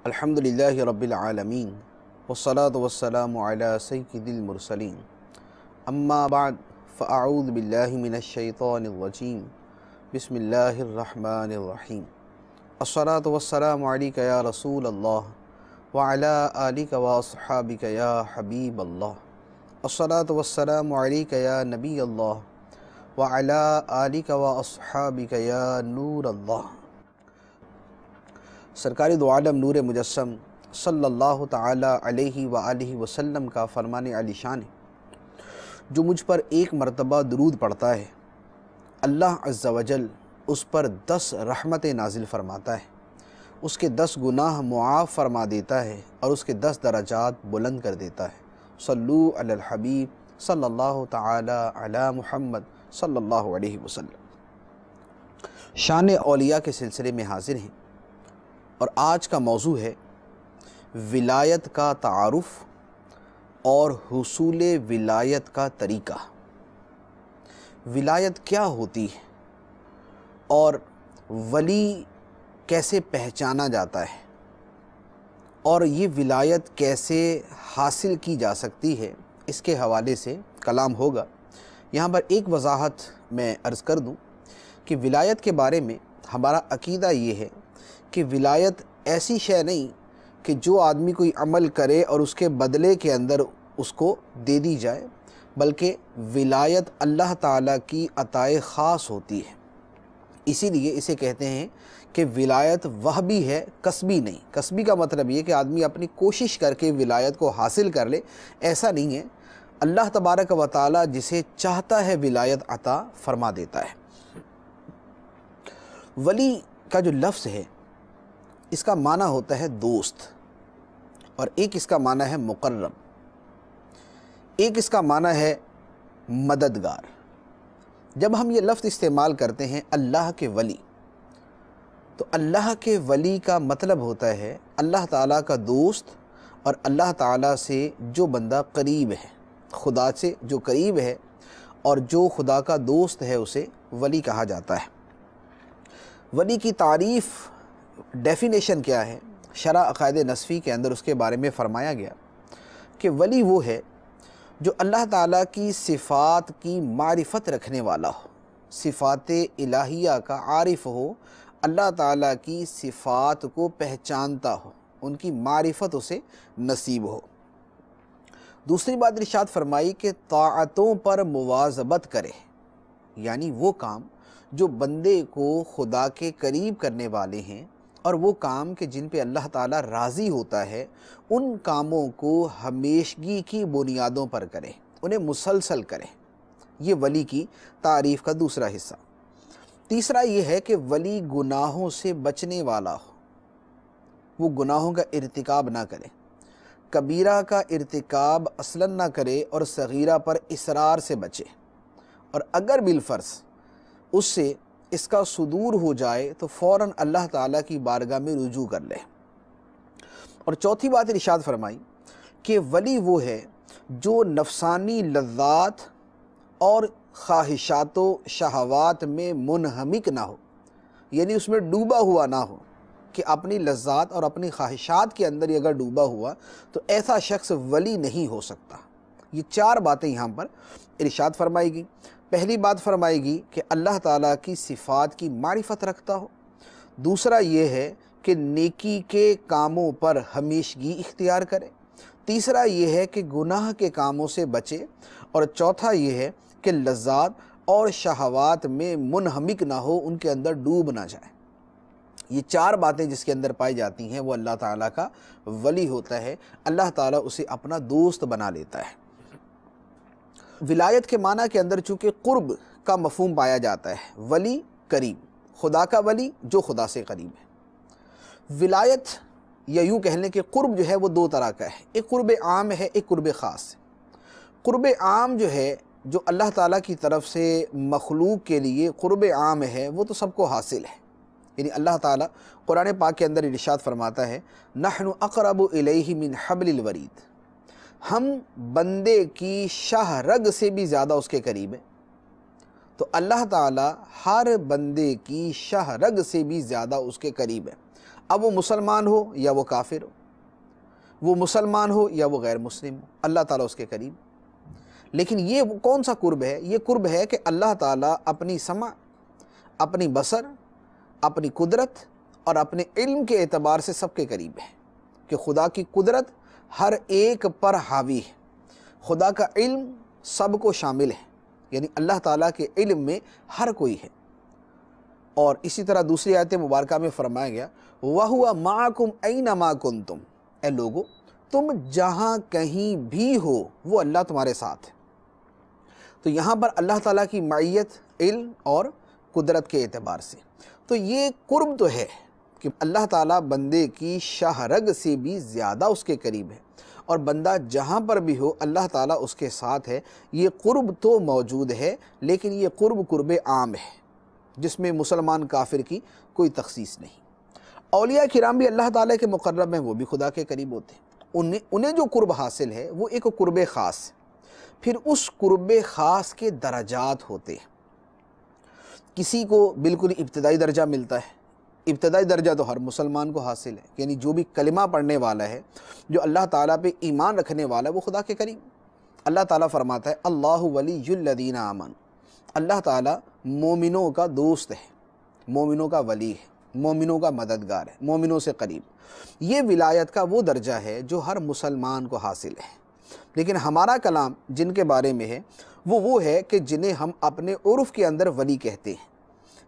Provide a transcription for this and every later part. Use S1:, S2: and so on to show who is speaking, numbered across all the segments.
S1: الحمدللہ رب العالمین والصلاة والسلام علی سید المرسلین اما بعد فاعوذ باللہ من الشیطان الرجیم بسم اللہ الرحمن الرحیم الصلاة والسلام علیک یا رسول اللہ وعلی آلک واصحابک یا حبیب اللہ الصلاة والسلام علیک یا نبی اللہ وعلی آلک واصحابک یا نور اللہ۔ سرکار دو عالم نور مجسم صلی اللہ تعالی علیہ وآلہ وسلم کا فرمان علی شان ہے، جو مجھ پر ایک مرتبہ درود پڑھتا ہے اللہ عز و جل اس پر 10 رحمتیں نازل فرماتا ہے، اس کے 10 گناہ معاف فرما دیتا ہے اور اس کے 10 درجات بلند کر دیتا ہے۔ صلو علی الحبیب صلی اللہ تعالی علی محمد صلی اللہ علیہ وسلم۔ شان اولیاء کے سلسلے میں حاضر ہیں اور آج کا موضوع ہے ولایت کا تعارف اور حصول ولایت کا طریقہ۔ ولایت کیا ہوتی ہے اور ولی کیسے پہچانا جاتا ہے اور یہ ولایت کیسے حاصل کی جا سکتی ہے، اس کے حوالے سے کلام ہوگا۔ یہاں پر ایک وضاحت میں عرض کر دوں کہ ولایت کے بارے میں ہمارا عقیدہ یہ ہے کہ ولایت ایسی شے نہیں کہ جو آدمی کوئی عمل کرے اور اس کے بدلے کے اندر اس کو دے دی جائے، بلکہ ولایت اللہ تعالیٰ کی عطائے خاص ہوتی ہے۔ اسی لیے اسے کہتے ہیں کہ ولایت وہبی ہے، کسبی نہیں۔ کسبی کا مطلب یہ کہ آدمی اپنی کوشش کر کے ولایت کو حاصل کر لے، ایسا نہیں ہے۔ اللہ تبارک و تعالیٰ جسے چاہتا ہے ولایت عطا فرما دیتا ہے۔ ولی کا جو لفظ ہے اس کا معنی ہوتا ہے دوست، اور ایک اس کا معنی ہے مقرب، ایک اس کا معنی ہے مددگار۔ جب ہم یہ لفظ استعمال کرتے ہیں اللہ کے ولی، تو اللہ کے ولی کا مطلب ہوتا ہے اللہ تعالیٰ کا دوست، اور اللہ تعالیٰ سے جو بندہ قریب ہے، خدا سے جو قریب ہے اور جو خدا کا دوست ہے اسے ولی کہا جاتا ہے۔ ولی کی تعریف، ڈیفینیشن کیا ہے؟ شرح عقائد نسفی کے اندر اس کے بارے میں فرمایا گیا کہ ولی وہ ہے جو اللہ تعالیٰ کی صفات کی معرفت رکھنے والا ہو، صفات الہیہ کا عارف ہو، اللہ تعالیٰ کی صفات کو پہچانتا ہو، ان کی معرفت اسے نصیب ہو۔ دوسری بات ارشاد فرمائی کہ طاعتوں پر مواظبت کرے، یعنی وہ کام جو بندے کو خدا کے قریب کرنے والے ہیں اور وہ کام کہ جن پہ اللہ تعالیٰ راضی ہوتا ہے، ان کاموں کو ہمیشگی کی بنیادوں پر کرے، انہیں مسلسل کرے۔ یہ ولی کی تعریف کا دوسرا حصہ۔ تیسرا یہ ہے کہ ولی گناہوں سے بچنے والا ہو، وہ گناہوں کا ارتکاب نہ کرے، کبیرہ کا ارتکاب اصلاً نہ کرے اور صغیرہ پر اصرار سے بچے، اور اگر بالفرض اس سے اس کا صدور ہو جائے تو فوراً اللہ تعالیٰ کی بارگاہ میں رجوع کر لے۔ اور چوتھی بات ارشاد فرمائی کہ ولی وہ ہے جو نفسانی لذات اور خواہشات و شہوات میں منہمک نہ ہو، یعنی اس میں ڈوبا ہوا نہ ہو، کہ اپنی لذات اور اپنی خواہشات کے اندر ہی اگر ڈوبا ہوا تو ایسا شخص ولی نہیں ہو سکتا۔ یہ 4 باتیں یہاں پر ارشاد فرمائی گی۔ پہلی بات فرمائے گی کہ اللہ تعالیٰ کی صفات کی معرفت رکھتا ہو، دوسرا یہ ہے کہ نیکی کے کاموں پر ہمیشگی اختیار کرے، تیسرا یہ ہے کہ گناہ کے کاموں سے بچے، اور چوتھا یہ ہے کہ لذات اور شہوات میں منہمک نہ ہو، ان کے اندر ڈوب نہ جائے۔ یہ 4 باتیں جس کے اندر پائی جاتی ہیں وہ اللہ تعالیٰ کا ولی ہوتا ہے، اللہ تعالیٰ اسے اپنا دوست بنا لیتا ہے۔ ولایت کے معنی کے اندر چونکہ قرب کا مفہوم پایا جاتا ہے، ولی قریب، خدا کا ولی جو خدا سے قریب ہے۔ ولایت یا یوں کہہ لیں کہ قرب جو ہے وہ 2 طرح کا ہے، ایک قرب عام ہے، ایک قرب خاص ہے۔ قرب عام جو ہے، جو اللہ تعالیٰ کی طرف سے مخلوق کے لیے قرب عام ہے، وہ تو سب کو حاصل ہے۔ یعنی اللہ تعالیٰ قرآن پاک کے اندر ارشاد فرماتا ہے نحن اقرب الیہ من حبل الورید، ہم بندے کی شاہ رگ سے بھی زیادہ اس کے قریب ہیں۔ تو اللہ تعالیٰ ہر بندے کی شاہ رگ سے بھی زیادہ اس کے قریب ہے۔ اب وہ مسلمان ہو یا وہ کافر ہو، وہ مسلمان ہو یا وہ غیر مسلم ہو، اللہ تعالیٰ اس کے قریب۔ لیکن یہ کون سا قرب ہے؟ یہ قرب ہے کہ اللہ تعالیٰ اپنی سمع، اپنی بصر، اپنی قدرت اور اپنے علم کے اعتبار سے سب کے قریب ہے، کہ خدا کی قدرت ہر ایک پر حاوی ہے، خدا کا علم سب کو شامل ہے، یعنی اللہ تعالیٰ کے علم میں ہر کوئی ہے۔ اور اسی طرح دوسری آیت مبارکہ میں فرمایا گیا وَهُوَ مَعَكُمْ أَيْنَمَا كُنْتُمْ، اے لوگو تم جہاں کہیں بھی ہو وہ اللہ تمہارے ساتھ ہے۔ تو یہاں پر اللہ تعالیٰ کی معیت علم اور قدرت کے اعتبار سے، تو یہ قرب تو ہے کہ اللہ تعالیٰ بندے کی شاہ رگ سے بھی زیادہ اس کے قریب ہے، اور بندہ جہاں پر بھی ہو اللہ تعالیٰ اس کے ساتھ ہے۔ یہ قرب تو موجود ہے، لیکن یہ قرب عام ہے جس میں مسلمان کافر کی کوئی تخصیص نہیں۔ اولیاء کرام بھی اللہ تعالیٰ کے مقرب ہیں، وہ بھی خدا کے قریب ہوتے ہیں۔ انہیں جو قرب حاصل ہے وہ ایک قرب خاص ہے، پھر اس قرب خاص کے درجات ہوتے ہیں۔ کسی کو بالکل ابتدائی درجہ ملتا ہے، ابتدائی درجہ تو ہر مسلمان کو حاصل ہے، یعنی جو بھی کلمہ پڑھنے والا ہے، جو اللہ تعالیٰ پہ ایمان رکھنے والا ہے، وہ خدا کے قریب۔ اللہ تعالیٰ فرماتا ہے اللہ ولی الذین آمنوا، اللہ تعالیٰ مومنوں کا دوست ہے، مومنوں کا ولی ہے، مومنوں کا مددگار ہے، مومنوں سے قریب۔ یہ ولایت کا وہ درجہ ہے جو ہر مسلمان کو حاصل ہے، لیکن ہمارا کلام جن کے بارے میں ہے وہ ہے کہ جنہیں ہم اپنے عرف کے اندر ولی کہتے ہیں،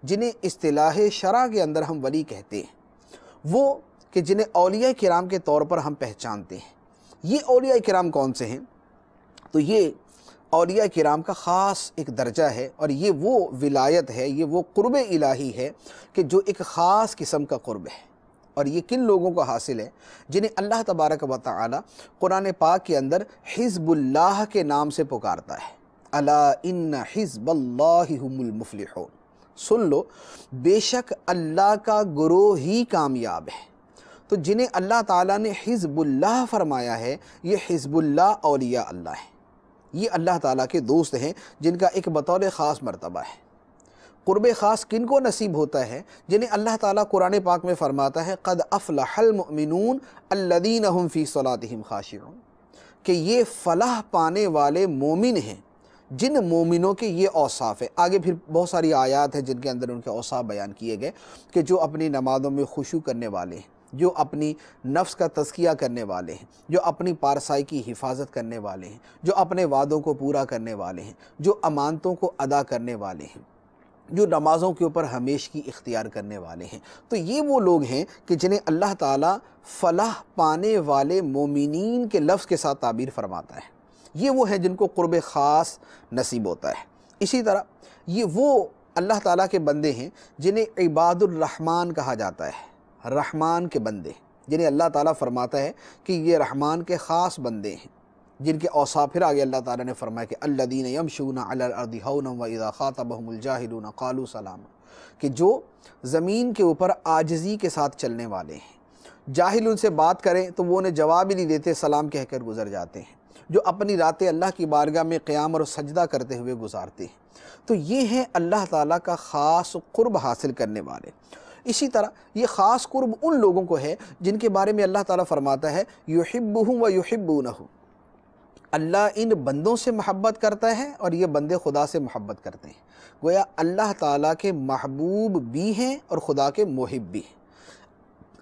S1: جنہیں اصطلاح شرع کے اندر ہم ولی کہتے ہیں، وہ کہ جنہیں اولیاء کرام کے طور پر ہم پہچانتے ہیں۔ یہ اولیاء کرام کون سے ہیں؟ تو یہ اولیاء کرام کا خاص ایک درجہ ہے، اور یہ وہ ولایت ہے، یہ وہ قرب الہی ہے کہ جو ایک خاص قسم کا قرب ہے۔ اور یہ کن لوگوں کو حاصل ہے؟ جنہیں اللہ تبارک و تعالی قرآن پاک کے اندر حزب اللہ کے نام سے پکارتا ہے، الا ان حزب اللہ هم المفلحون، سن لو بے شک اللہ کا گروہ ہی کامیاب ہے۔ تو جنہیں اللہ تعالیٰ نے حزب اللہ فرمایا ہے، یہ حزب اللہ اولیاء اللہ ہیں، یہ اللہ تعالیٰ کے دوست ہیں جن کا ایک بطور خاص مرتبہ ہے۔ قرب خاص کن کو نصیب ہوتا ہے؟ جنہیں اللہ تعالیٰ قرآن پاک میں فرماتا ہے قد افلح المؤمنون الذین هم فی صلاتهم خاشعون، کہ یہ فلاح پانے والے مومن ہیں جن مومنوں کے یہ اوصاف ہے۔ آگے پھر بہت ساری آیات ہیں جن کے اندر ان کے اوصاف بیان کیے گئے، کہ جو اپنی نمازوں میں خشوع کرنے والے ہیں، جو اپنی نفس کا تزکیہ کرنے والے ہیں، جو اپنی پارسائی کی حفاظت کرنے والے ہیں، جو اپنے وعدوں کو پورا کرنے والے ہیں، جو امانتوں کو ادا کرنے والے ہیں، جو نمازوں کے اوپر ہمیشگی اختیار کرنے والے ہیں۔ تو یہ وہ لوگ ہیں کہ جنہیں اللہ تعالیٰ فلاح پانے والے مومنین کے لفظ کے ساتھ تعبیر فرماتا ہے۔ یہ وہ ہیں جن کو قرب خاص نصیب ہوتا ہے۔ اسی طرح یہ وہ اللہ تعالیٰ کے بندے ہیں جنہیں عباد الرحمن کہا جاتا ہے، رحمان کے بندے، جنہیں اللہ تعالیٰ فرماتا ہے کہ یہ رحمان کے خاص بندے ہیں، جن کے اوصاف پھر آگے اللہ تعالیٰ نے فرمایا کہ الذین یمشون علی الارض ہونا واذا خاطبهم الجاہلون قالوا سلاما، کہ جو زمین کے اوپر عاجزی کے ساتھ چلنے والے ہیں، جاہل ان سے بات کریں تو وہ انہیں جواب ہی نہیں دیتے، سلام کہہ کر گزر جاتے ہیں، جو اپنی راتیں اللہ کی بارگاہ میں قیام اور سجدہ کرتے ہوئے گزارتے ہیں۔ تو یہ ہیں اللہ تعالیٰ کا خاص قرب حاصل کرنے والے۔ اسی طرح یہ خاص قرب ان لوگوں کو ہے جن کے بارے میں اللہ تعالیٰ فرماتا ہے یحبہم و یحبونہ، اللہ ان بندوں سے محبت کرتا ہے اور یہ بندے خدا سے محبت کرتے ہیں۔ گویا اللہ تعالیٰ کے محبوب بھی ہیں اور خدا کے محب بھی ہیں۔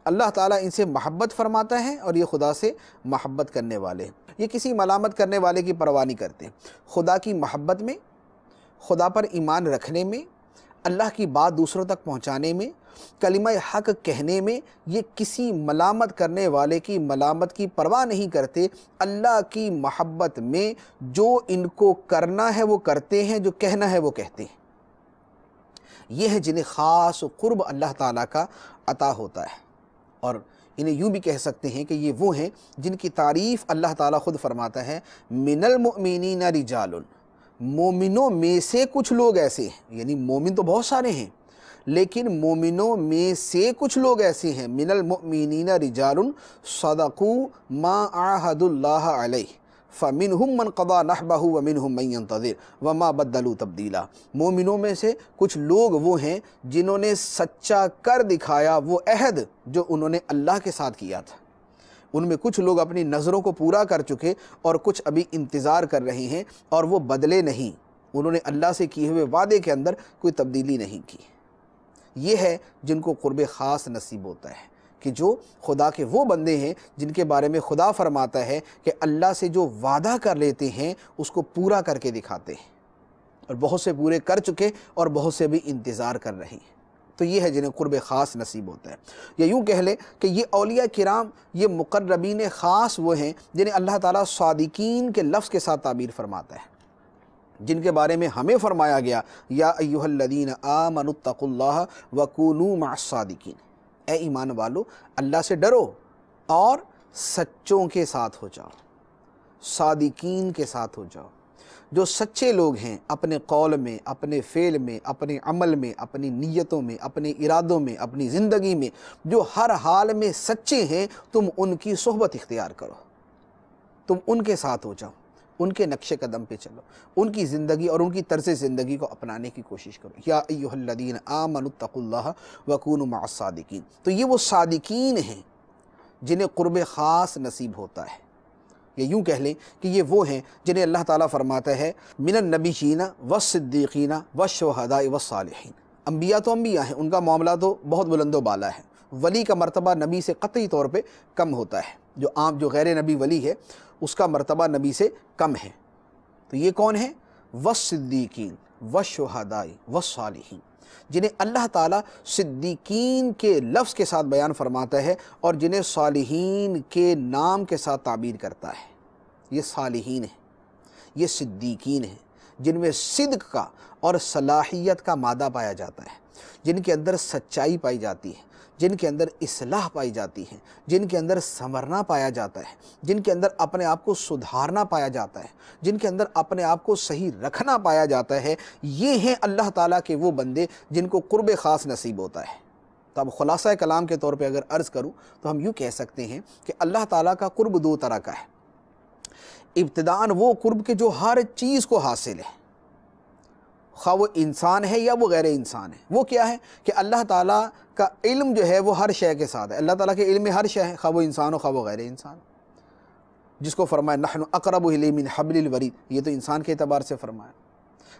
S1: اللہ تعالیٰ ان سے محبت فرماتا ہے اور یہ خدا سے محبت کرنے والے ہیں۔ یہ کسی ملامت کرنے والے کی پرواہ نہیں کرتے، خدا کی محبت میں، خدا پر ایمان رکھنے میں، اللہ کی بات دوسروں تک پہنچانے میں، کلمہ حق کہنے میں، یہ کسی ملامت کرنے والے کی ملامت کی پرواہ نہیں کرتے۔ اللہ کی محبت میں جو ان کو کرنا ہے وہ کرتے ہیں، جو کہنا ہے وہ کہتے ہیں۔ یہ ہیں جنہیں خاص قرب اللہ تعالیٰ کا عطا ہوتا ہے، اور انہیں یوں بھی کہہ سکتے ہیں کہ یہ وہ ہیں جن کی تعریف اللہ تعالیٰ خود فرماتا ہے من المؤمنین رجال، مومنوں میں سے کچھ لوگ ایسے ہیں، یعنی مومن تو بہت سارے ہیں لیکن مومنوں میں سے کچھ لوگ ایسے ہیں، من المؤمنین رجال صدقوا ما عاہدوا اللہ علیہ فَمِنْهُمْ مَنْ قَضَى نَحْبَهُ وَمِنْهُمْ مَنْ يَنْتَظِرُ وَمَا بَدَّلُوا تَبْدِيلًا۔ مومنوں میں سے کچھ لوگ وہ ہیں جنہوں نے سچا کر دکھایا وہ عہد جو انہوں نے اللہ کے ساتھ کیا تھا۔ ان میں کچھ لوگ اپنی نظروں کو پورا کر چکے اور کچھ ابھی انتظار کر رہے ہیں، اور وہ بدلے نہیں، انہوں نے اللہ سے کیے ہوئے وعدے کے اندر کوئی تبدیلی نہیں کی۔ یہ ہے جن کو قرب خاص نصیب ہوتا ہے، کہ جو خدا کے وہ بندے ہیں جن کے بارے میں خدا فرماتا ہے کہ اللہ سے جو وعدہ کر لیتے ہیں اس کو پورا کر کے دکھاتے ہیں، اور بہت سے پورے کر چکے اور بہت سے بھی انتظار کر رہے ہیں۔ تو یہ ہے جنہیں قرب خاص نصیب ہوتا ہے۔ یا یوں کہہ لیں کہ یہ اولیاء کرام، یہ مقربین خاص وہ ہیں جنہیں اللہ تعالیٰ صادقین کے لفظ کے ساتھ تعبیر فرماتا ہے، جن کے بارے میں ہمیں فرمایا گیا یا ایھا الذین آمنوا اتقوا اللہ وکونوا مع الصادقین، اے ایمان والو اللہ سے ڈرو اور سچوں کے ساتھ ہو جاؤ، صادقین کے ساتھ ہو جاؤ۔ جو سچے لوگ ہیں اپنے قول میں، اپنے فعل میں، اپنے عمل میں، اپنی نیتوں میں، اپنے ارادوں میں، اپنی زندگی میں، جو ہر حال میں سچے ہیں، تم ان کی صحبت اختیار کرو، تم ان کے ساتھ ہو جاؤ، ان کے نقش قدم پہ چلو، ان کی زندگی اور ان کی طرز زندگی کو اپنانے کی کوشش کرو۔ یا ایھا الذین آمنوا اتقوا اللہ وکونوا مع الصادقین۔ تو یہ وہ صادقین ہیں جنہیں قرب خاص نصیب ہوتا ہے۔ یا یوں کہہ لیں کہ یہ وہ ہیں جنہیں اللہ تعالیٰ فرماتا ہے من النبیین والصدیقین والشہداء والصالحین۔ انبیاء تو انبیاء ہیں، ان کا معاملہ تو بہت بلند و بالا ہے، ولی کا مرتبہ نبی سے قطعی طور پہ کم ہوتا ہے، جو غیر نبی ولی ہے اس کا مرتبہ نبی سے کم ہے۔ تو یہ کون ہیں؟ والصدیقین والشہداء والصالحین، جنہیں اللہ تعالیٰ صدیقین کے لفظ کے ساتھ بیان فرماتا ہے اور جنہیں صالحین کے نام کے ساتھ تعبیر کرتا ہے۔ یہ صالحین ہیں، یہ صدیقین ہیں، جن میں صدق کا اور صلاحیت کا مادہ پایا جاتا ہے، جن کے اندر سچائی پائی جاتی ہے، جن کے اندر اصلاح پائی جاتی ہے، جن کے اندر سنورنا پایا جاتا ہے، جن کے اندر اپنے آپ کو سدھارنا پایا جاتا ہے، جن کے اندر اپنے آپ کو صحیح رکھنا پایا جاتا ہے۔ یہ ہیں اللہ تعالیٰ کے وہ بندے جن کو قرب خاص نصیب ہوتا ہے۔ تو اب خلاصہ کلام کے طور پہ اگر عرض کروں تو ہم یوں کہہ سکتے ہیں کہ اللہ تعالیٰ کا قرب دو طرح کا ہے۔ ابتداءً وہ قرب کے جو ہر چیز کو حاصل ہے، خواہ وہ انسان ہے یا وہ غیر انسان ہے۔ وہ کیا ہے کہ اللہ تعالیٰ کا علم جو ہے وہ ہر شے کے ساتھ ہے، اللہ تعالیٰ کے علم میں ہر شے ہے، خواہ وہ انسان ہو خواہ وہ غیر انسان ہو۔ جس کو فرمایا نحن اقرب الیہ من حبل الورید، یہ تو انسان کے اعتبار سے فرمایا۔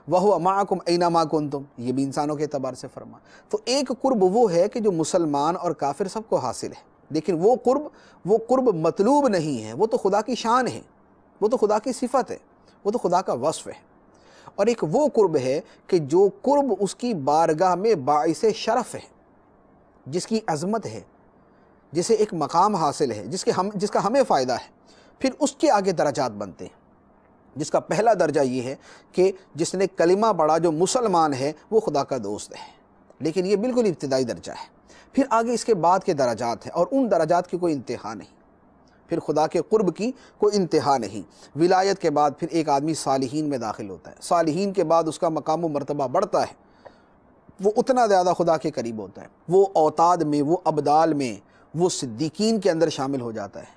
S1: وَهُوَ مَعَكُمْ أَيْنَمَا كُنْتُمْ، یہ بھی انسانوں کے اعتبار سے فرمایا۔ تو ایک قرب وہ ہے کہ جو مسلمان اور کافر سب کو حاصل ہے، لیکن وہ قرب مطلوب نہیں ہے، وہ تو خدا کی شان ہے، وہ تو خدا کی صفت ہے، وہ تو خدا کا وصف ہے۔ اور ایک وہ قرب ہے کہ جو قرب اس کی بارگاہ میں باعث شرف ہے، جس کی عظمت ہے، جسے ایک مقام حاصل ہے، جس کا ہمیں فائدہ ہے۔ پھر اس کے آگے درجات بنتے ہیں، جس کا پہلا درجہ یہ ہے کہ جس نے کلمہ پڑھا، جو مسلمان ہے، وہ خدا کا دوست ہے، لیکن یہ بالکل ابتدائی درجہ ہے۔ پھر آگے اس کے بعد کے درجات ہیں، اور ان درجات کی کوئی انتہا نہیں، پھر خدا کے قرب کی کوئی انتہا نہیں۔ ولایت کے بعد پھر ایک آدمی صالحین میں داخل ہوتا ہے، صالحین کے بعد اس کا مقام و مرتبہ بڑھتا ہے، وہ اتنا زیادہ خدا کے قریب ہوتا ہے، وہ اوتاد میں، وہ ابدال میں، وہ صدیقین کے اندر شامل ہو جاتا ہے۔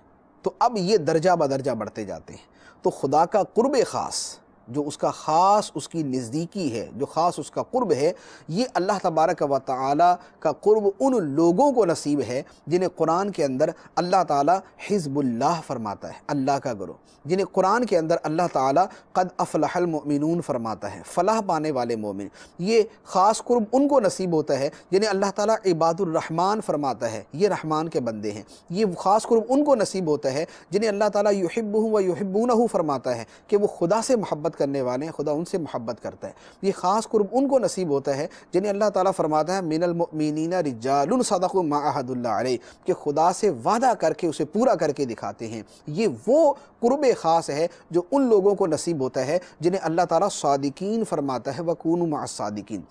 S1: تو اب یہ درجہ بدرجہ بڑھتے جاتے ہیں۔ تو خدا کا قرب خاص، جو اس کا خاص اس کی نزدیکی ہے، جو خاص اس کا قرب ہے، یہ اللہ تبارک و تعالی کا قرب ان لوگوں کو نصیب ہے جنہیں قرآن کے اندر اللہ تعالی حزب اللہ فرماتا ہے، اللہ کا گروہ، جنہیں قرآن کے اندر اللہ تعالی قد افلح المؤمنون فرماتا ہے، فلاح پانے والے مومن۔ یہ خاص قرب ان کو نصیب ہوتا ہے جنہیں اللہ تعالی عباد الرحمن فرماتا ہے، یہ رحمان کے بندے ہیں۔ یہ خاص قرب ان کو نصیب ہوتا ہے جنہیں اللہ تعالی یحبہم و یحبونہ فرماتا ہے کہ وہ خدا سے محبت کرنے والے ہیں، خدا ان سے محبت کرتا ہے۔ یہ خاص قرب ان کو نصیب ہوتا ہے جنہیں اللہ تعالیٰ فرماتا ہے من المؤمنین رجال صدقوا ما عہد اللہ علیہ، کہ خدا سے وعدہ کر کے اسے پورا کر کے دکھاتے ہیں۔ یہ وہ قرب خاص ہے جو ان لوگوں کو نصیب ہوتا ہے جنہیں اللہ تعالیٰ صادقین فرماتا ہے وَكُونُوا مع الصادقین۔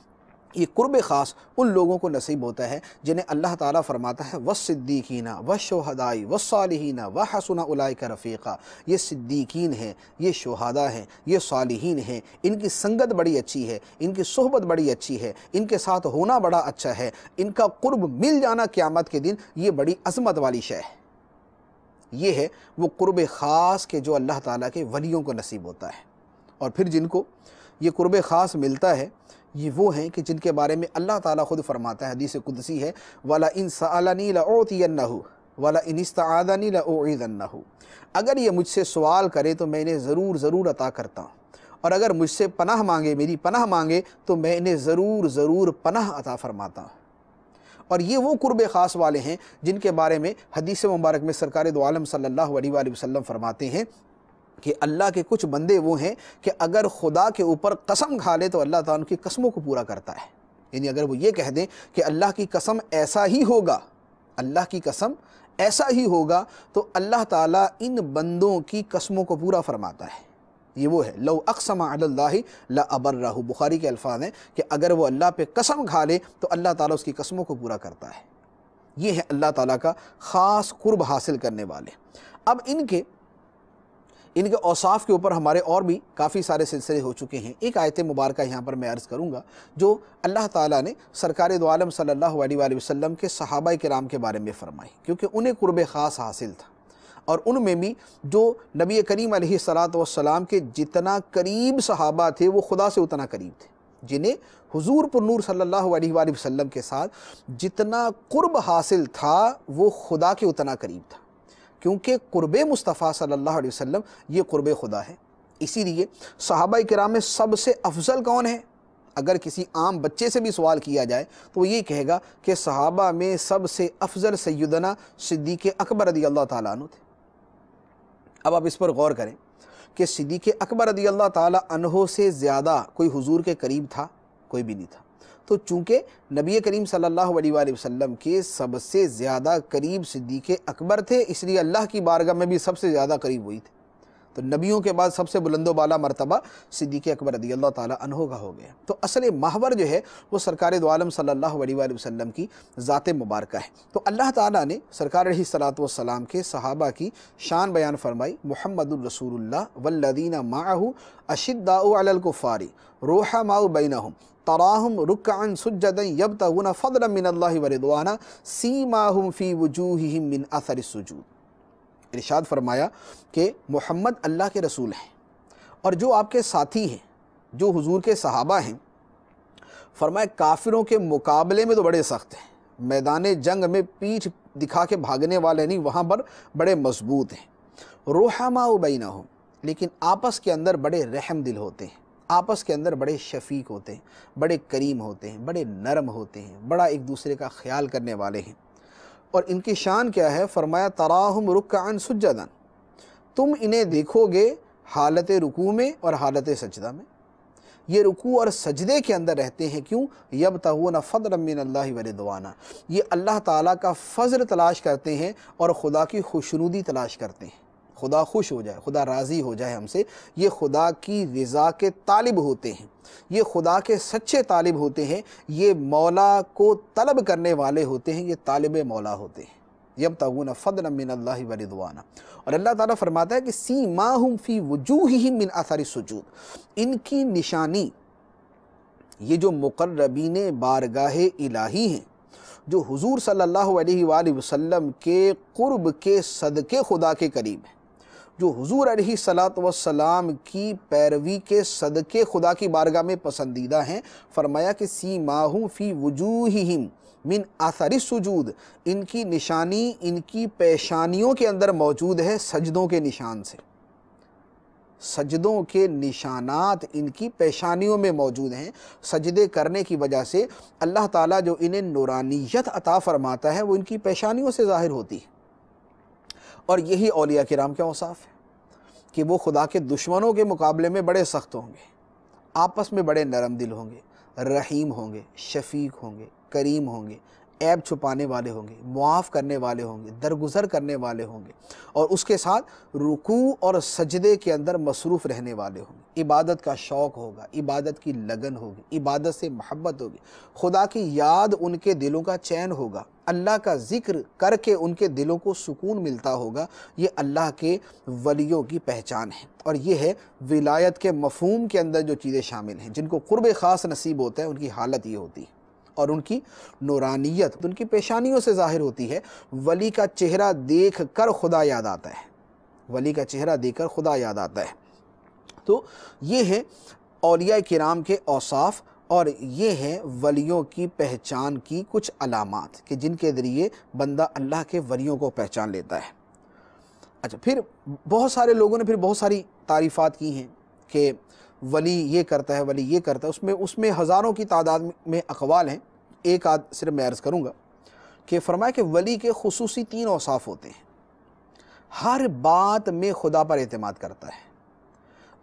S1: یہ قرب خاص ان لوگوں کو نصیب ہوتا ہے جنہیں اللہ تعالیٰ فرماتا ہے والصدیقین والشہداء والصالحین وحسن اولئک رفیقا۔ یہ صدیقین ہیں، یہ شہداء ہیں، یہ صالحین ہیں، ان کی سنگت بڑی اچھی ہے، ان کی صحبت بڑی اچھی ہے، ان کے ساتھ ہونا بڑا اچھا ہے، ان کا قرب مل جانا قیامت کے دن یہ بڑی عظمت والی شے ہے۔ یہ ہے وہ قرب خاص کے جو اللہ تعالیٰ کے ولیوں کو نصیب ہوتا ہے۔ اور پھر جن کو یہ قرب خاص ملتا ہے یہ وہ ہیں کہ جن کے بارے میں اللہ تعالیٰ خود فرماتا ہے، حدیث قدسی ہے، وَلَئِن سَأَلَنِي لَأُعْطِيَنَّهُ وَلَئِنِ اسْتَعَاذَنِي لَأُعِيذَنَّهُ۔ اگر یہ مجھ سے سوال کرے تو میں انہیں ضرور عطا کرتا ہوں، اور اگر مجھ سے پناہ مانگے، میری پناہ مانگے، تو میں انہیں ضرور پناہ عطا فرماتا ہوں۔ اور یہ وہ قرب خاص والے ہیں جن کے بارے میں حدیث مبارک میں سرکار دو عالم صلی اللہ علیہ وآلہ وسلم فرماتے ہیں کہ اللہ کے کچھ بندے وہ ہیں کہ اگر خدا کے اوپر قسم کھا لے تو اللہ تعالیٰ ان کی قسموں کو پورا کرتا ہے۔ یعنی اگر وہ یہ کہہ دیں کہ اللہ کی قسم ایسا ہی ہوگا، اللہ کی قسم ایسا ہی ہوگا، تو اللہ تعالیٰ ان بندوں کی قسموں کو پورا فرماتا ہے۔ یہ وہ ہے لو اقسم علی اللہ لابرہ، بخاری کے الفاظ ہیں کہ اگر وہ اللہ پہ قسم کھا لے تو اللہ تعالیٰ اس کی قسموں کو پورا کرتا ہے۔ یہ ہے اللہ تعالیٰ کا خاص قرب حاصل کرنے والے۔ اب ان کے اوصاف کے اوپر ہمارے اور بھی کافی سارے سلسلے ہو چکے ہیں۔ ایک آیت مبارکہ یہاں پر میں عرض کروں گا جو اللہ تعالیٰ نے سرکار دو عالم صلی اللہ علیہ وآلہ وسلم کے صحابہ کرام کے بارے میں فرمائی، کیونکہ انہیں قرب خاص حاصل تھا، اور ان میں بھی جو نبی کریم علیہ السلام کے جتنا قریب صحابہ تھے وہ خدا سے اتنا قریب تھے، جنہیں حضور پر نور صلی اللہ علیہ وآلہ وسلم کے ساتھ جتنا قرب حاصل تھا وہ خدا کے اتنا قریب تھا، کیونکہ قرب مصطفیٰ صلی اللہ علیہ وسلم یہ قرب خدا ہے۔ اسی لیے صحابہ کرام میں سب سے افضل کون ہے؟ اگر کسی عام بچے سے بھی سوال کیا جائے تو وہ یہ کہے گا کہ صحابہ میں سب سے افضل سیدنا صدیق اکبر رضی اللہ تعالیٰ عنہ تھے۔ اب آپ اس پر غور کریں کہ صدیق اکبر رضی اللہ تعالیٰ عنہ سے زیادہ کوئی حضور کے قریب تھا؟ کوئی بھی نہیں تھا۔ تو چونکہ نبی کریم صلی اللہ علیہ وآلہ وسلم کے سب سے زیادہ قریب صدیق اکبر تھے، اس لیے اللہ کی بارگاہ میں بھی سب سے زیادہ قریب ہوئی تھے۔ تو نبیوں کے بعد سب سے بلند و بالا مرتبہ صدیق اکبر رضی اللہ تعالیٰ عنہ کا ہو گیا۔ تو اصل محور جو ہے وہ سرکار دو عالم صلی اللہ علیہ وآلہ وسلم کی ذات مبارکہ ہے۔ تو اللہ تعالیٰ نے سرکار علیہ السلام کے صحابہ کی شان بیان فرمائی، محمد الرسول اللہ والذین معہ اشداء علی الکفار رحماء بینہم تراہم رکعا سجدا یبتغون فضلا من اللہ ورضوانا سیماہم فی وجوہہم من اثر السجود۔ ارشاد فرمایا کہ محمد اللہ کے رسول ہیں، اور جو آپ کے ساتھی ہیں، جو حضور کے صحابہ ہیں، فرمایا کافروں کے مقابلے میں تو بڑے سخت ہیں، میدان جنگ میں پیٹھ دکھا کے بھاگنے والے نہیں، وہاں پر بڑے مضبوط ہیں۔ رحماء بینہم، لیکن آپس کے اندر بڑے رحم دل ہوتے ہیں، آپس کے اندر بڑے شفیق ہوتے ہیں، بڑے کریم ہوتے ہیں، بڑے نرم ہوتے ہیں، بڑا ایک دوسرے کا خیال کرنے والے ہیں۔ اور ان کی شان کیا ہے؟ فرمایا تراہم رکعا سجدا، تم انہیں دیکھو گے حالت رکوع میں اور حالت سجدہ میں۔ یہ رکوع اور سجدے کے اندر رہتے ہیں، کیوں؟ یبتغون فضلا من اللہ ورضوانا، یہ اللہ تعالیٰ کا فضل تلاش کرتے ہیں اور خدا کی خوشنودی تلاش کرتے ہیں، خدا خوش ہو جائے، خدا راضی ہو جائے ہم سے۔ یہ خدا کی رضا کے طالب ہوتے ہیں، یہ خدا کے سچے طالب ہوتے ہیں، یہ مولا کو طلب کرنے والے ہوتے ہیں، یہ طالب مولا ہوتے ہیں۔ یبتغون فضلا من اللہ ورضوانا۔ اور اللہ تعالیٰ فرماتا ہے کہ سیماہم فی وجوہہم من اثر السجود، ان کی نشانی، یہ جو مقربین بارگاہ الہی ہیں، جو حضور صلی اللہ علیہ وآلہ وسلم کے قرب کے صدقے خدا کے قریب ہیں، جو حضور علیہ السلام کی پیروی کے صدقے خدا کی بارگاہ میں پسندیدہ ہیں، فرمایا کہ سیماہم فی وجوہہم من اثر السجود، ان کی نشانی ان کی پیشانیوں کے اندر موجود ہے سجدوں کے نشان سے، سجدوں کے نشانات ان کی پیشانیوں میں موجود ہیں۔ سجدے کرنے کی وجہ سے اللہ تعالیٰ جو انہیں نورانیت عطا فرماتا ہے وہ ان کی پیشانیوں سے ظاہر ہوتی ہے۔ اور یہی اولیاء کرام کے اوصاف ہے کہ وہ خدا کے دشمنوں کے مقابلے میں بڑے سخت ہوں گے، آپس میں بڑے نرم دل ہوں گے، رحیم ہوں گے، شفیق ہوں گے، کریم ہوں گے، عیب چھپانے والے ہوں گے، معاف کرنے والے ہوں گے، درگزر کرنے والے ہوں گے، اور اس کے ساتھ رکوع اور سجدے کے اندر مصروف رہنے والے ہوں گے۔ عبادت کا شوق ہوگا، عبادت کی لگن ہوگی، عبادت سے محبت ہوگی، خدا کی یاد ان کے دلوں کا چین ہوگا، اللہ کا ذکر کر کے ان کے دلوں کو سکون ملتا ہوگا۔ یہ اللہ کے ولیوں کی پہچان ہے، اور یہ ہے ولایت کے مفہوم کے اندر جو چیزیں شامل ہیں، جن کو قرب خاص نصیب ہوتا ہے ان کی حالت یہ ہوتی ہے۔ اور ان کی نورانیت ان کی پیشانیوں سے ظاہر ہوتی ہے۔ ولی کا چہرہ دیکھ کر خدا یاد آتا ہے، ولی کا چہرہ دیکھ کر خدا یاد آتا ہے۔ تو یہ ہے اولیاء کرام کے اوصاف، اور یہ ہیں ولیوں کی پہچان کی کچھ علامات کہ جن کے ذریعے بندہ اللہ کے ولیوں کو پہچان لیتا ہے۔ اچھا، پھر بہت سارے لوگوں نے پھر بہت ساری تعریفات کی ہیں کہ ولی یہ کرتا ہے، ولی یہ کرتا ہے، اس میں ہزاروں کی تعداد میں اقوال ہیں۔ ایک آدھ صرف میں عرض کروں گا کہ فرمایا کہ ولی کے خصوصی 3 اوصاف ہوتے ہیں۔ ہر بات میں خدا پر اعتماد کرتا ہے،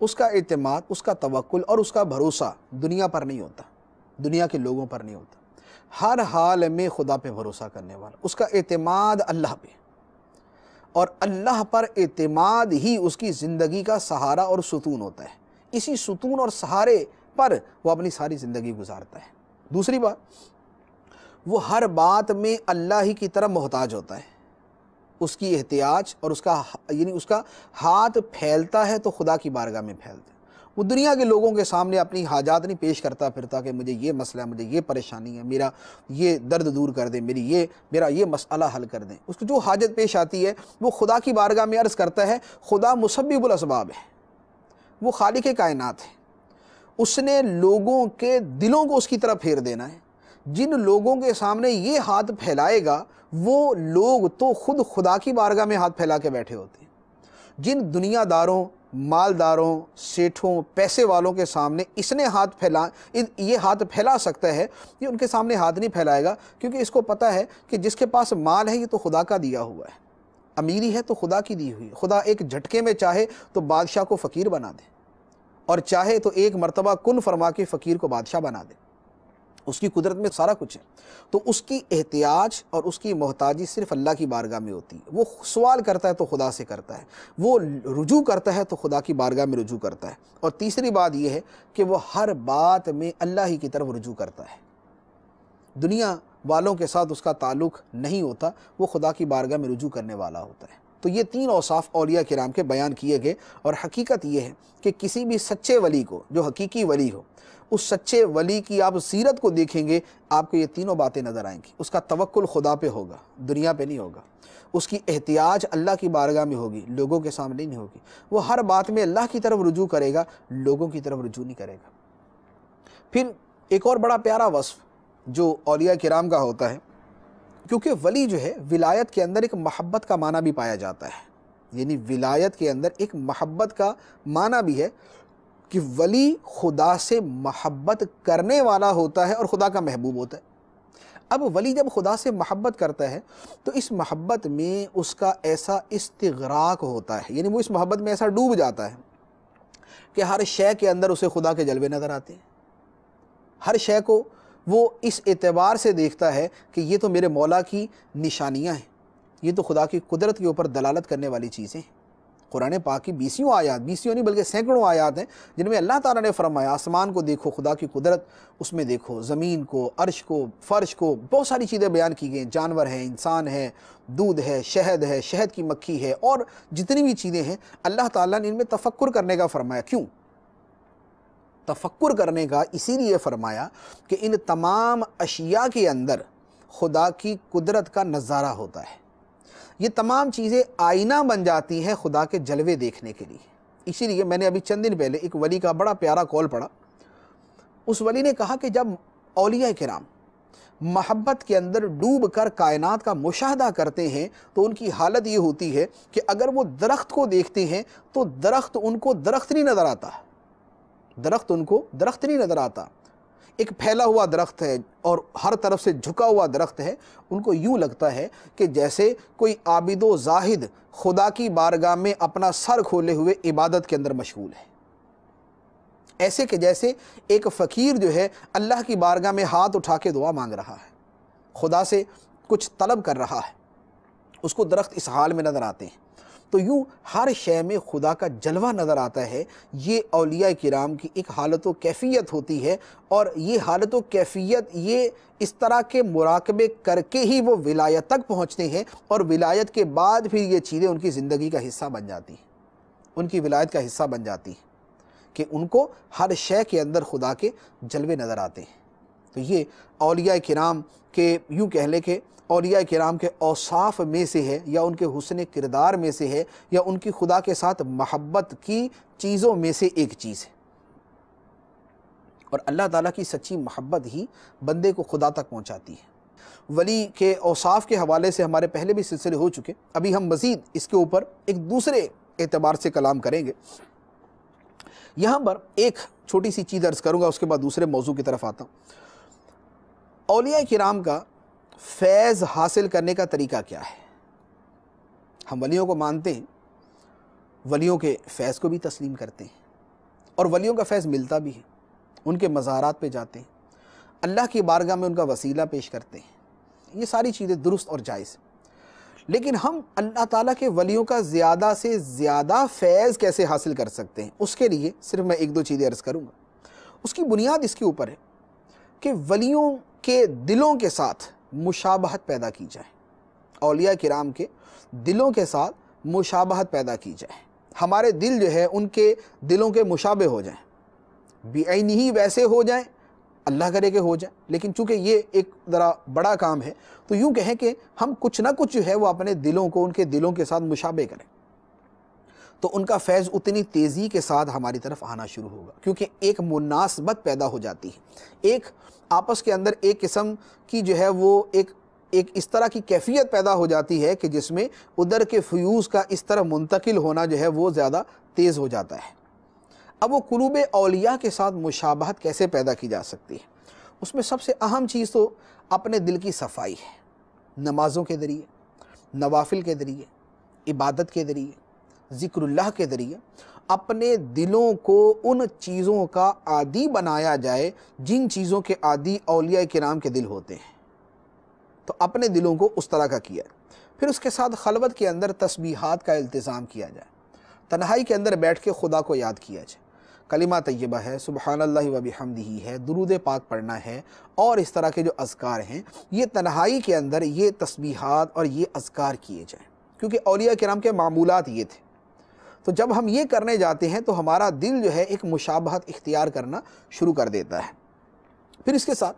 S1: اس کا اعتماد، اس کا توکل اور اس کا بھروسہ دنیا پر نہیں ہوتا، دنیا کے لوگوں پر نہیں ہوتا، ہر حال میں خدا پہ بھروسہ کرنے والا، اس کا اعتماد اللہ پہ، اور اللہ پر اعتماد ہی اس کی زندگی کا سہارا اور ستون ہوتا ہے۔ اسی ستون اور سہارے پر وہ اپنی ساری زندگی گزارتا ہے۔ دوسری بات، وہ ہر بات میں اللہ ہی کی طرف محتاج ہوتا ہے، اس کی احتیاج اور اس کا ہاتھ پھیلتا ہے تو خدا کی بارگاہ میں پھیلتا ہے۔ وہ دنیا کے لوگوں کے سامنے اپنی حاجات نہیں پیش کرتا پھرتا کہ مجھے یہ مسئلہ ہے، مجھے یہ پریشانی ہے، میرا یہ درد دور کر دیں، میرا یہ مسئلہ حل کر دیں۔ اس کو جو حاجت پیش آتی ہے وہ خدا کی بارگاہ میں عرض کرتا ہے۔ خدا مسبب الاسباب ہے، وہ خالق کائنات ہے، اس نے لوگوں کے دلوں کو اس کی طرف پھیر دینا ہے۔ جن لوگوں کے سامنے یہ ہاتھ پھیلائے گا وہ لوگ تو خود خدا کی بارگاہ میں ہاتھ پھیلا کے بیٹھے ہوتے ہیں۔ جن دنیا داروں، مالداروں، سیٹھوں، پیسے والوں کے سامنے اس نے یہ ہاتھ پھیلا سکتا ہے، یہ ان کے سامنے ہاتھ نہیں پھیلائے گا، کیونکہ اس کو پتہ ہے کہ جس کے پاس مال ہے یہ تو خدا کا دیا ہوا ہے، امیری ہے تو خدا کی دی ہوئی ہے۔ خدا ایک جھٹکے میں چاہے تو بادشاہ کو فقیر بنا دے، اور چاہے تو ایک مرتبہ کن فرما کے فقیر کو بادشاہ بنا دے۔ اس کی قدرت میں سارا کچھ ہے۔ تو اس کی احتیاج اور اس کی محتاجی صرف اللہ کی بارگاہ میں ہوتی ہے۔ وہ سوال کرتا ہے تو خدا سے کرتا ہے، وہ رجوع کرتا ہے تو خدا کی بارگاہ میں رجوع کرتا ہے۔ اور تیسری بات یہ ہے کہ وہ ہر بات میں اللہ ہی کی طرف رجوع کرتا ہے، دنیا والوں کے ساتھ اس کا تعلق نہیں ہوتا، وہ خدا کی بارگاہ میں رجوع کرنے والا ہوتا ہے۔ تو یہ 3 اوصاف اولیاء کرام کے بیان کیے گئے، اور حقیقت یہ ہے کہ کسی بھی سچے ولی کو، جو حقیقی ولی ہو، اس سچے ولی کی آپ سیرت کو دیکھیں گے، آپ کو یہ تینوں باتیں نظر آئیں گی۔ اس کا توکل خدا پہ ہوگا، دنیا پہ نہیں ہوگا۔ اس کی احتیاج اللہ کی بارگاہ میں ہوگی، لوگوں کے سامنے نہیں ہوگی۔ وہ ہر بات میں اللہ کی طرف رجوع کرے گا، لوگوں کی طرف رجوع نہیں کرے گا۔ پھر ایک اور بڑا پیارا وصف جو اولیاء کرام کا ہوتا ہے، کیونکہ ولی جو ہے ولایت کے اندر ایک محبت کا معنی بھی پایا جاتا ہے، یعنی ولایت کے اندر ایک محبت کا معنی بھی ہے کہ ولی خدا سے محبت کرنے والا ہوتا ہے اور خدا کا محبوب ہوتا ہے۔ اب ولی جب خدا سے محبت کرتا ہے تو اس محبت میں اس کا ایسا استغراق ہوتا ہے، یعنی وہ اس محبت میں ایسا ڈوب جاتا ہے کہ ہر شے کے اندر اسے خدا کے جلوے نظر آتے ہیں۔ ہر شے کو وہ اس اعتبار سے دیکھتا ہے کہ یہ تو میرے مولا کی نشانیاں ہیں، یہ تو خدا کی قدرت کے اوپر دلالت کرنے والی چیزیں ہیں۔ قرآن پاک کی 20 آیات، 20 نہیں بلکہ سینکڑوں آیات ہیں جن میں اللہ تعالیٰ نے فرمایا آسمان کو دیکھو، خدا کی قدرت اس میں دیکھو، زمین کو، عرش کو، فرش کو، بہت ساری چیزیں بیان کی گئی ہیں، جانور ہیں، انسان ہے، دودھ ہے، شہد کی مکھی ہے، اور جتنی بھی چیزیں ہیں اللہ تعالیٰ نے ان میں تفکر کرنے کا فرمایا۔ کیوں تفکر کرنے کا؟ اسی لیے فرمایا کہ ان تمام اشیاء کے اندر خدا کی قدرت کا نظارہ ہوتا ہے۔ یہ تمام چیزیں آئینہ بن جاتی ہیں خدا کے جلوے دیکھنے کے لیے۔ اسی لیے میں نے ابھی چند دن پہلے ایک ولی کا بڑا پیارا قول پڑھا۔ اس ولی نے کہا کہ جب اولیاء کرام محبت کے اندر ڈوب کر کائنات کا مشاہدہ کرتے ہیں تو ان کی حالت یہ ہوتی ہے کہ اگر وہ درخت کو دیکھتے ہیں تو درخت ان کو درخت نہیں نظر آتا، درخت ان کو درخت نہیں نظر آتا۔ ایک پھیلا ہوا درخت ہے اور ہر طرف سے جھکا ہوا درخت ہے، ان کو یوں لگتا ہے کہ جیسے کوئی عابد و زاہد خدا کی بارگاہ میں اپنا سر کھولے ہوئے عبادت کے اندر مشغول ہے، ایسے کہ جیسے ایک فقیر جو ہے اللہ کی بارگاہ میں ہاتھ اٹھا کے دعا مانگ رہا ہے، خدا سے کچھ طلب کر رہا ہے، اس کو درخت اس حال میں نظر آتے ہیں۔ تو یوں ہر شے میں خدا کا جلوہ نظر آتا ہے۔ یہ اولیاء کرام کی ایک حالت و کیفیت ہوتی ہے، اور یہ حالت و کیفیت یہ اس طرح کے مراقبے کر کے ہی وہ ولایت تک پہنچتے ہیں، اور ولایت کے بعد پھر یہ چیزیں ان کی زندگی کا حصہ بن جاتی ہیں، ان کی ولایت کا حصہ بن جاتی ہیں کہ ان کو ہر شے کے اندر خدا کے جلوے نظر آتے ہیں۔ تو یہ اولیاء کرام کے یوں کہہ لیں کہ اولیاء کرام کے اوصاف میں سے ہے، یا ان کے حسن کردار میں سے ہے، یا ان کی خدا کے ساتھ محبت کی چیزوں میں سے ایک چیز ہے۔ اور اللہ تعالیٰ کی سچی محبت ہی بندے کو خدا تک پہنچاتی ہے۔ ولی کے اوصاف کے حوالے سے ہمارے پہلے بھی سلسلے ہو چکے، ابھی ہم مزید اس کے اوپر ایک دوسرے اعتبار سے کلام کریں گے۔ یہاں پر ایک چھوٹی سی چیز عرض کروں گا، اس کے بعد دوسرے موضوع کی طرف آتا ہوں۔ اولیاء کرام کا فیض حاصل کرنے کا طریقہ کیا ہے؟ ہم ولیوں کو مانتے ہیں، ولیوں کے فیض کو بھی تسلیم کرتے ہیں، اور ولیوں کا فیض ملتا بھی ہے، ان کے مزارات پہ جاتے ہیں، اللہ کی بارگاہ میں ان کا وسیلہ پیش کرتے ہیں، یہ ساری چیزیں درست اور جائز۔ لیکن ہم اللہ تعالیٰ کے ولیوں کا زیادہ سے زیادہ فیض کیسے حاصل کر سکتے ہیں؟ اس کے لیے صرف میں ایک دو چیزیں عرض کروں گا۔ اس کی بنیاد اس کے اوپر ہے کہ ولیوں کے دلوں کے ساتھ مشابہت پیدا کی جائے، اولیاء کرام کے دلوں کے ساتھ مشابہت پیدا کی جائے، ہمارے دل جو ہے ان کے دلوں کے مشابہ ہو جائیں، بعینہ ویسے ہو جائیں، اللہ کرے کہ ہو جائیں، لیکن چونکہ یہ ایک ذرا بڑا کام ہے تو یوں کہیں کہ ہم کچھ نہ کچھ جو ہے وہ اپنے دلوں کو ان کے دلوں کے ساتھ مشابہ کریں، تو ان کا فیض اتنی تیزی کے ساتھ ہماری طرف آنا شروع ہوگا، کیونکہ ایک مناسبت پیدا ہو جاتی ہے، ایک آپس کے اندر ایک قسم کی جو ہے وہ ایک اس طرح کی کیفیت پیدا ہو جاتی ہے کہ جس میں ادھر کے فیوز کا اس طرح منتقل ہونا جو ہے وہ زیادہ تیز ہو جاتا ہے۔ اب وہ قلوب اولیاء کے ساتھ مشابہت کیسے پیدا کی جا سکتی ہے؟ اس میں سب سے اہم چیز تو اپنے دل کی صفائی ہے، نمازوں کے ذریعے، نوافل کے ذریعے، عبادت کے ذریعے، ذکر اللہ کے ذریعے اپنے دلوں کو ان چیزوں کا عادی بنایا جائے جن چیزوں کے عادی اولیاء کرام کے دل ہوتے ہیں، تو اپنے دلوں کو اس طرح کا کیا ہے۔ پھر اس کے ساتھ خلوت کے اندر تسبیحات کا التزام کیا جائے، تنہائی کے اندر بیٹھ کے خدا کو یاد کیا جائے، کلمہ طیبہ ہے، سبحان اللہ و بحمدہ ہے، درود پاک پڑھنا ہے، اور اس طرح کے جو اذکار ہیں یہ تنہائی کے اندر یہ تسبیحات اور یہ اذکار کیے جائیں، کیونکہ اولیاء کرام کے معمولات یہ تھے۔ تو جب ہم یہ کرنے جاتے ہیں تو ہمارا دل جو ہے ایک مشابہت اختیار کرنا شروع کر دیتا ہے۔ پھر اس کے ساتھ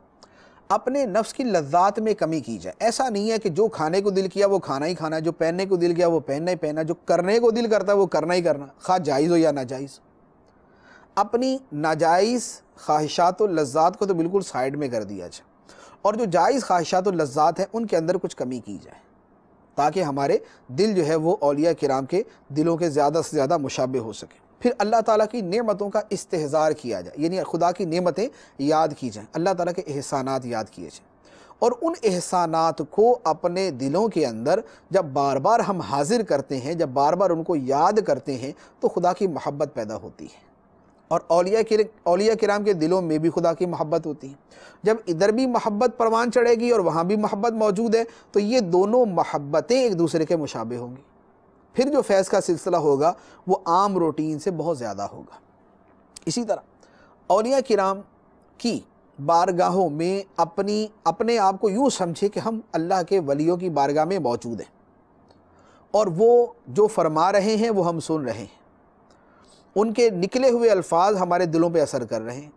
S1: اپنے نفس کی لذات میں کمی کی جائے، ایسا نہیں ہے کہ جو کھانے کو دل کیا وہ کھانا ہی کھانا، جو پہننے کو دل کیا وہ پہننا ہی پہننا، جو کرنے کو دل کرتا ہے وہ کرنا ہی کرنا، خواہ جائز ہو یا ناجائز۔ اپنی ناجائز خواہشات و لذات کو تو بالکل سائیڈ میں کر دیا جائے، اور جو جائز خواہشات و لذات ہیں ان کے اندر کچھ کمی کی جائے، تاکہ ہمارے دل جو ہے وہ اولیاء کرام کے دلوں کے زیادہ سے زیادہ مشابہ ہو سکے۔ پھر اللہ تعالیٰ کی نعمتوں کا استحضار کیا جائے، یعنی خدا کی نعمتیں یاد کی جائیں، اللہ تعالیٰ کے احسانات یاد کیے جائیں، اور ان احسانات کو اپنے دلوں کے اندر جب بار بار ہم حاضر کرتے ہیں، جب بار بار ان کو یاد کرتے ہیں تو خدا کی محبت پیدا ہوتی ہے، اور اولیاء کرام کے دلوں میں بھی خدا کی محبت ہوتی ہے۔ جب ادھر بھی محبت پروان چڑھے گی اور وہاں بھی محبت موجود ہے تو یہ دونوں محبتیں ایک دوسرے کے مشابہ ہوں گی، پھر جو فیض کا سلسلہ ہوگا وہ عام روٹین سے بہت زیادہ ہوگا۔ اسی طرح اولیاء کرام کی بارگاہوں میں اپنے آپ کو یوں سمجھے کہ ہم اللہ کے ولیوں کی بارگاہ میں موجود ہیں، اور وہ جو فرما رہے ہیں وہ ہم سن رہے ہیں، ان کے نکلے ہوئے الفاظ ہمارے دلوں پہ اثر کر رہے ہیں،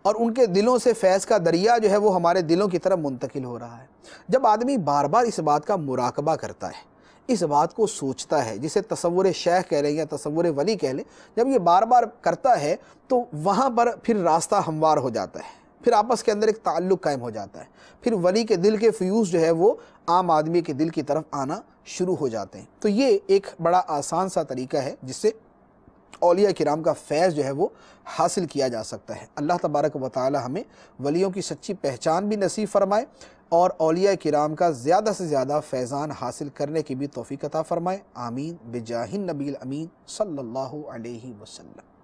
S1: اور ان کے دلوں سے فیض کا دریا جو ہے وہ ہمارے دلوں کی طرف منتقل ہو رہا ہے۔ جب آدمی بار بار اس بات کا مراقبہ کرتا ہے، اس بات کو سوچتا ہے، جسے تصور شیخ کہہ لیں یا تصور ولی کہہ لیں، جب یہ بار بار کرتا ہے تو وہاں پر پھر راستہ ہموار ہو جاتا ہے، پھر آپس کے اندر ایک تعلق قائم ہو جاتا ہے، پھر ولی کے دل کے فیوز جو ہے وہ عام آدمی کے دل کی طرف آنا شروع ہو جاتے ہیں۔ تو یہ ایک بڑا آسان سا طریقہ ہے جس سے اولیاء کرام کا فیض جو ہے وہ حاصل کیا جا سکتا ہے۔ اللہ تبارک و تعالی ہمیں ولیوں کی سچی پہچان بھی نصیب فرمائے، اور اولیاء کرام کا زیادہ سے زیادہ فیضان حاصل کرنے کی بھی توفیق عطا فرمائے۔ آمین بجاہ النبی الامین صلی اللہ علیہ وسلم۔